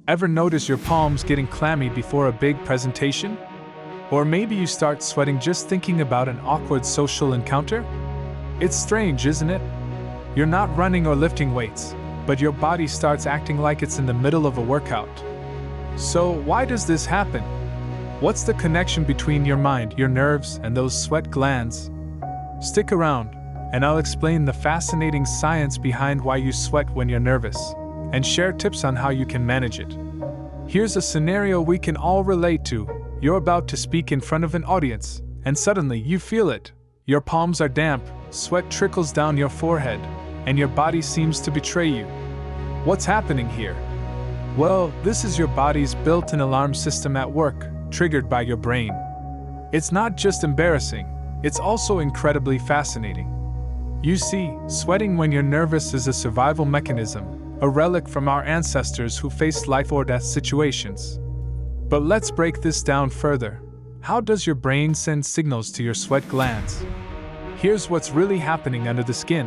Ever notice your palms getting clammy before a big presentation? Or maybe you start sweating just thinking about an awkward social encounter? It's strange, isn't it? You're not running or lifting weights, but your body starts acting like it's in the middle of a workout. So, why does this happen? What's the connection between your mind, your nerves, and those sweat glands? Stick around, and I'll explain the fascinating science behind why you sweat when you're nervous, and share tips on how you can manage it. Here's a scenario we can all relate to. You're about to speak in front of an audience, and suddenly you feel it. Your palms are damp, sweat trickles down your forehead, and your body seems to betray you. What's happening here? Well, this is your body's built-in alarm system at work, triggered by your brain. It's not just embarrassing, it's also incredibly fascinating. You see, sweating when you're nervous is a survival mechanism, a relic from our ancestors who faced life-or-death situations. But let's break this down further. How does your brain send signals to your sweat glands? Here's what's really happening under the skin.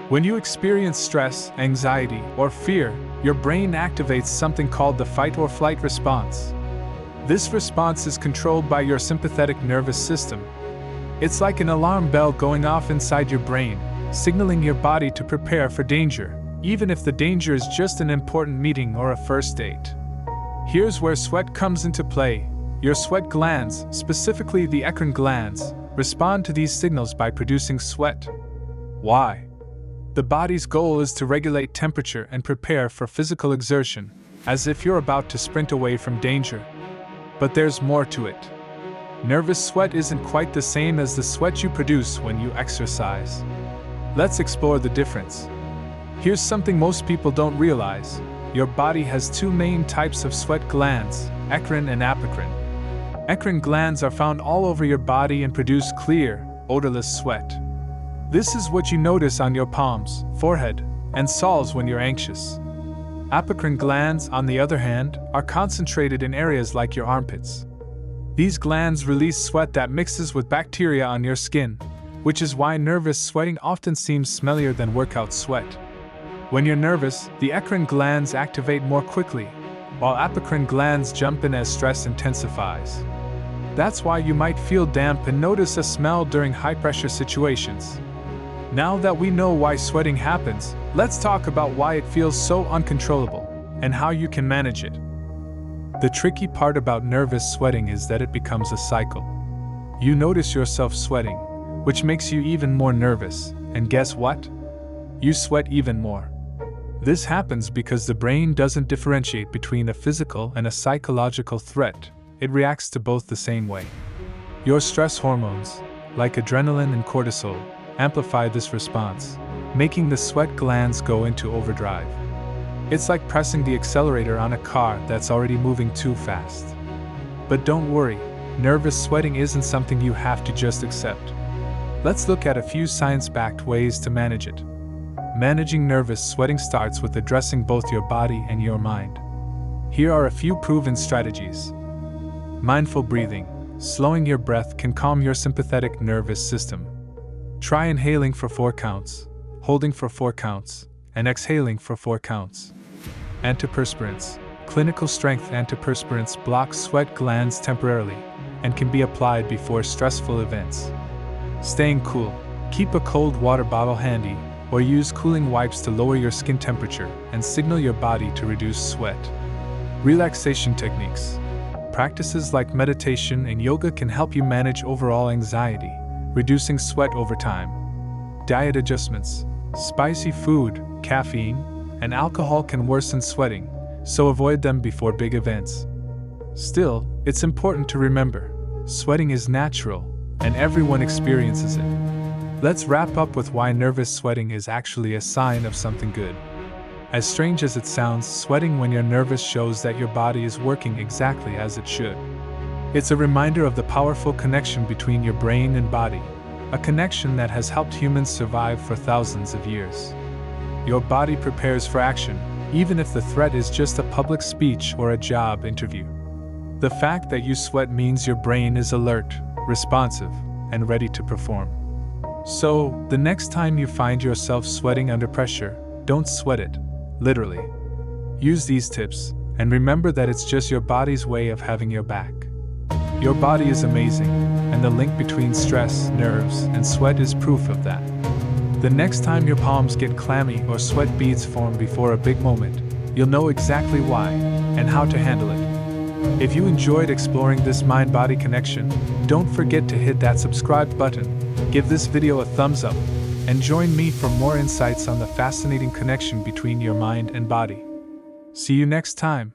When you experience stress, anxiety, or fear, your brain activates something called the fight or flight response. This response is controlled by your sympathetic nervous system. It's like an alarm bell going off inside your brain, signaling your body to prepare for danger, even if the danger is just an important meeting or a first date. Here's where sweat comes into play. Your sweat glands, specifically the eccrine glands, respond to these signals by producing sweat. Why? The body's goal is to regulate temperature and prepare for physical exertion, as if you're about to sprint away from danger. But there's more to it. Nervous sweat isn't quite the same as the sweat you produce when you exercise. Let's explore the difference. Here's something most people don't realize. Your body has two main types of sweat glands, eccrine and apocrine. Eccrine glands are found all over your body and produce clear, odorless sweat. This is what you notice on your palms, forehead, and soles when you're anxious. Apocrine glands, on the other hand, are concentrated in areas like your armpits. These glands release sweat that mixes with bacteria on your skin, which is why nervous sweating often seems smellier than workout sweat. When you're nervous, the eccrine glands activate more quickly, while apocrine glands jump in as stress intensifies. That's why you might feel damp and notice a smell during high-pressure situations. Now that we know why sweating happens, let's talk about why it feels so uncontrollable and how you can manage it. The tricky part about nervous sweating is that it becomes a cycle. You notice yourself sweating, which makes you even more nervous, and guess what? You sweat even more. This happens because the brain doesn't differentiate between a physical and a psychological threat. It reacts to both the same way. Your stress hormones, like adrenaline and cortisol, amplify this response, making the sweat glands go into overdrive. It's like pressing the accelerator on a car that's already moving too fast. But don't worry, nervous sweating isn't something you have to just accept. Let's look at a few science-backed ways to manage it. Managing nervous sweating starts with addressing both your body and your mind. Here are a few proven strategies. Mindful breathing. Slowing your breath can calm your sympathetic nervous system. Try inhaling for 4 counts, holding for 4 counts, and exhaling for 4 counts. Antiperspirants. Clinical strength antiperspirants block sweat glands temporarily and can be applied before stressful events. Staying cool. Keep a cold water bottle handy or use cooling wipes to lower your skin temperature and signal your body to reduce sweat. Relaxation techniques. Practices like meditation and yoga can help you manage overall anxiety, reducing sweat over time. Diet adjustments. Spicy food, caffeine, and alcohol can worsen sweating, so avoid them before big events. Still, it's important to remember, sweating is natural, and everyone experiences it. Let's wrap up with why nervous sweating is actually a sign of something good. As strange as it sounds, sweating when you're nervous shows that your body is working exactly as it should. It's a reminder of the powerful connection between your brain and body, a connection that has helped humans survive for thousands of years. Your body prepares for action, even if the threat is just a public speech or a job interview. The fact that you sweat means your brain is alert, responsive, and ready to perform. So, the next time you find yourself sweating under pressure, don't sweat it, literally. Use these tips, And remember that it's just your body's way of having your back. Your body is amazing, and the link between stress, nerves, and sweat is proof of that. The next time your palms get clammy or sweat beads form before a big moment, you'll know exactly why and how to handle it. If you enjoyed exploring this mind-body connection, don't forget to hit that subscribe button, give this video a thumbs up, and join me for more insights on the fascinating connection between your mind and body. See you next time.